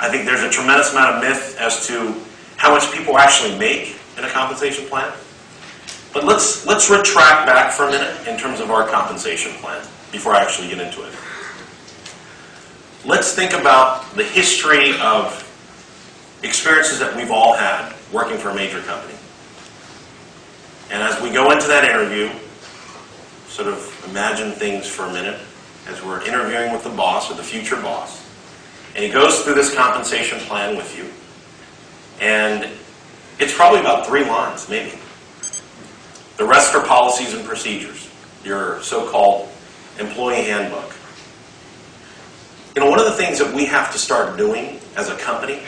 I think there's a tremendous amount of myth as to how much people actually make in a compensation plan. But let's retract back for a minute in terms of our compensation plan before I actually get into it. Let's think about the history of experiences that we've all had working for a major company. And as we go into that interview, sort of imagine things for a minute as we're interviewing with the boss or the future boss. And he goes through this compensation plan with you. And it's probably about 3 lines, maybe. The rest are policies and procedures, your so-called employee handbook. You know, one of the things that we have to start doing as a company,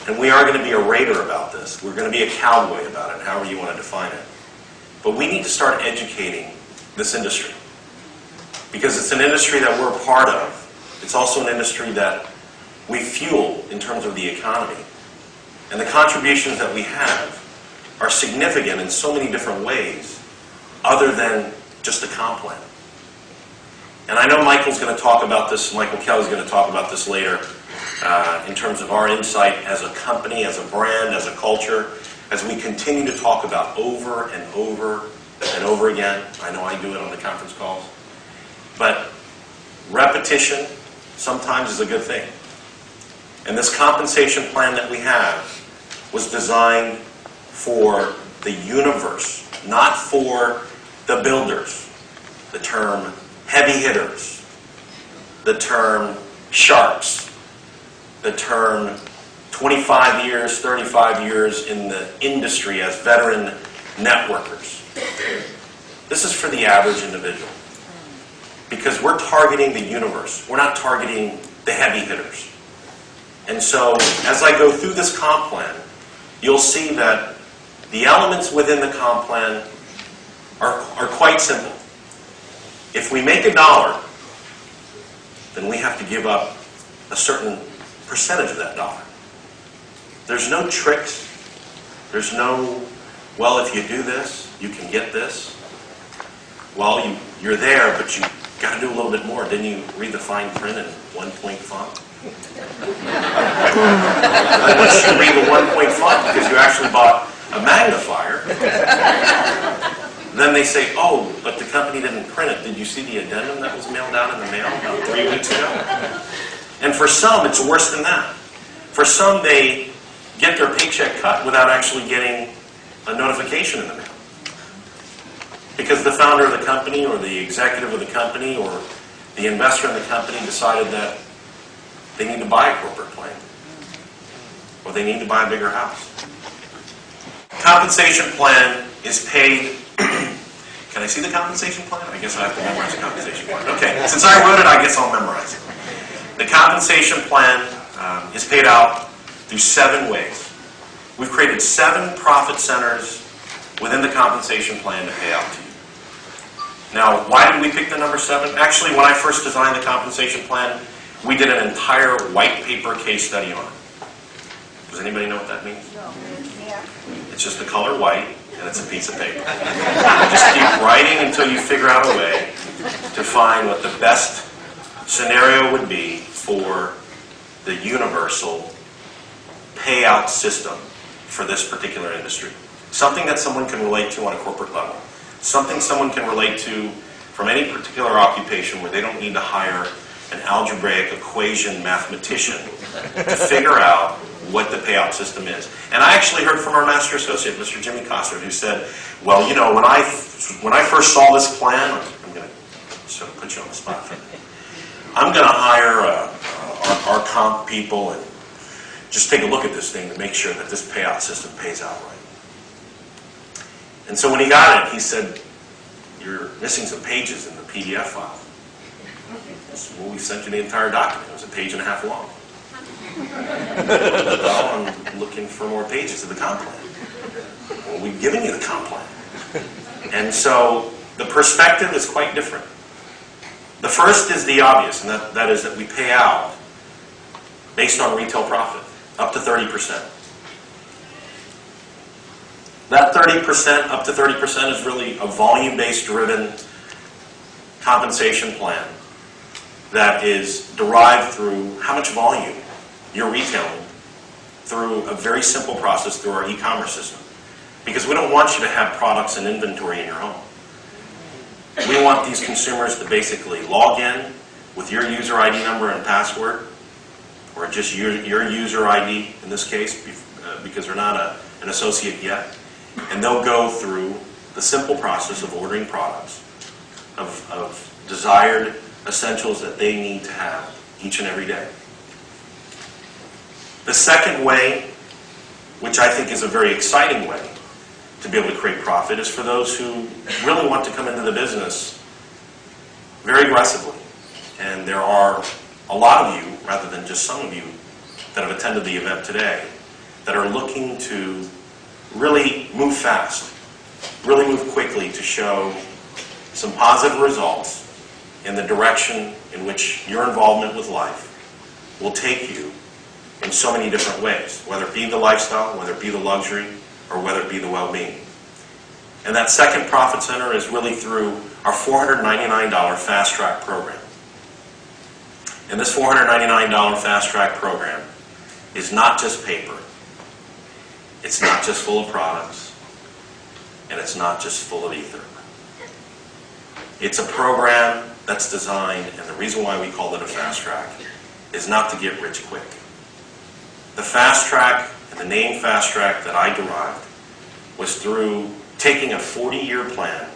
and we are going to be a raider about this, we're going to be a cowboy about it, however you want to define it, but we need to start educating this industry. Because it's an industry that we're a part of. It's also an industry that we fuel in terms of the economy. And the contributions that we have are significant in so many different ways, other than just a comp plan. And I know Michael's going to talk about this, Michael Kelly's going to talk about this later, in terms of our insight as a company, as a brand, as a culture, as we continue to talk about over and over and over again. I know I do it on the conference calls. But repetition sometimes is a good thing. And this compensation plan that we have was designed for the universe, not for the builders. The term heavy hitters, the term sharks, the term 25 years, 35 years in the industry as veteran networkers. This is for the average individual. Because we're targeting the universe. We're not targeting the heavy hitters. And so, as I go through this comp plan, you'll see that the elements within the comp plan are quite simple. If we make $1, then we have to give up a certain percentage of that dollar. There's no tricks. There's no, well, if you do this, you can get this. Well, you're there, but you got to do a little bit more. Didn't you read the fine print in 1-point font? I want you to read the 1-point font because you actually bought a magnifier. Then they say, oh, but the company didn't print it. Did you see the addendum that was mailed out in the mail about 3 weeks ago? And for some, it's worse than that. For some, they get their paycheck cut without actually getting a notification in the mail. Because the founder of the company or the executive of the company or the investor in the company decided that they need to buy a corporate plane. Or they need to buy a bigger house. Compensation plan is paid. Can I see the compensation plan? I guess I have to memorize the compensation plan. Okay, since I wrote it, I guess I'll memorize it. The compensation plan is paid out through 7 ways. We've created 7 profit centers within the compensation plan to pay out to you. Now, why did we pick the number 7? Actually, when I first designed the compensation plan, we did an entire white paper case study on it. Does anybody know what that means? No. Yeah. It's just the color white, and it's a piece of paper. You just keep writing until you figure out a way to find what the best scenario would be for the universal payout system for this particular industry. Something that someone can relate to on a corporate level. Something someone can relate to from any particular occupation where they don't need to hire an algebraic equation mathematician to figure out what the payout system is. And I actually heard from our master associate, Mr. Jimmy Cossard, who said, well, you know, when I first saw this plan, I'm going to sort of put you on the spot for a minute. I'm going to hire our comp people and just take a look at this thing to make sure that this payout system pays out right. And so when he got it, he said, you're missing some pages in the PDF file. Well, we sent you the entire document. It was 1.5 pages long. Well, I'm looking for more pages of the comp plan. Well, we've given you the comp plan. And so the perspective is quite different. The first is the obvious, and that is that we pay out based on retail profit, up to 30%. That 30%, up to 30%, is really a volume-based driven compensation plan that is derived through how much volume your retailing through a very simple process through our e-commerce system. Because we don't want you to have products and inventory in your home. We want these consumers to basically log in with your user ID number and password, or just your user ID in this case, because they're not an associate yet, and they'll go through the simple process of ordering products, of desired essentials that they need to have each and every day. The second way, which I think is a very exciting way to be able to create profit, is for those who really want to come into the business very aggressively. And there are a lot of you, rather than just some of you, that have attended the event today, that are looking to really move fast, really move quickly to show some positive results in the direction in which your involvement with life will take you in so many different ways, whether it be the lifestyle, whether it be the luxury, or whether it be the well-being. And that second profit center is really through our $499 Fast Track program. And this $499 Fast Track program is not just paper, it's not just full of products, and it's not just full of ether. It's a program that's designed, and the reason why we call it a Fast Track is not to get rich quick. The Fast Track, and the name Fast Track that I derived, was through taking a 40-year plan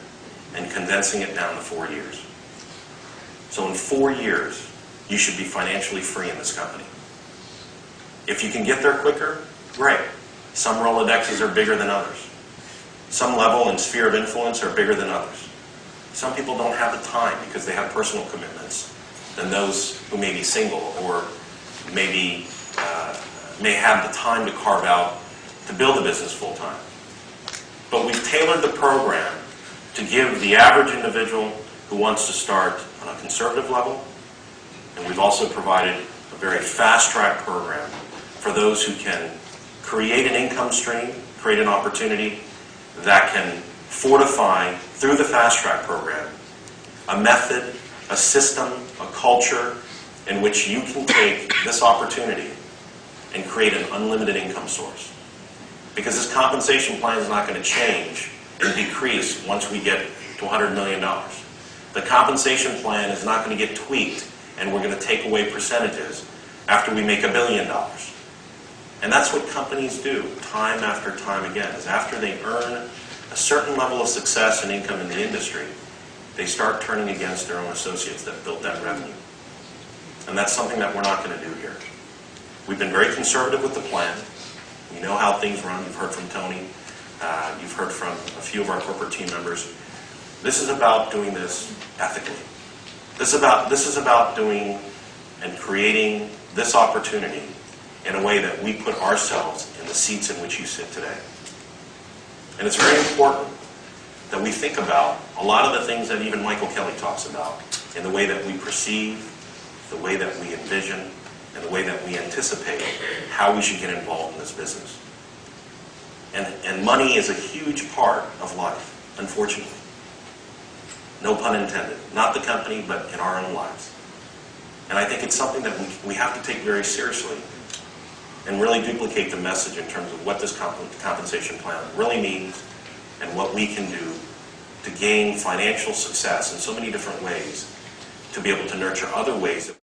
and condensing it down to 4 years. So in 4 years, you should be financially free in this company. If you can get there quicker, great. Some Rolodexes are bigger than others. Some level and sphere of influence are bigger than others. Some people don't have the time because they have personal commitments than those who may be single or maybe may have the time to carve out to build a business full time. But we've tailored the program to give the average individual who wants to start on a conservative level, and we've also provided a very fast-track program for those who can create an income stream, create an opportunity that can fortify, through the fast-track program, a method, a system, a culture in which you can take this opportunity and create an unlimited income source. Because this compensation plan is not going to change and decrease once we get to $100 million. The compensation plan is not going to get tweaked and we're going to take away percentages after we make $1 billion. And that's what companies do time after time again, is after they earn a certain level of success and income in the industry, they start turning against their own associates that built that revenue. And that's something that we're not going to do here. We've been very conservative with the plan. We know how things run. You've heard from Tony. You've heard from a few of our corporate team members. This is about doing this ethically. This is about doing and creating this opportunity in a way that we put ourselves in the seats in which you sit today. And it's very important that we think about a lot of the things that even Michael Kelly talks about in the way that we perceive, the way that we envision, and the way that we anticipate how we should get involved in this business. And money is a huge part of life, unfortunately. No pun intended. Not the company, but in our own lives. And I think it's something that we have to take very seriously and really duplicate the message in terms of what this compensation plan really means and what we can do to gain financial success in so many different ways to be able to nurture other ways.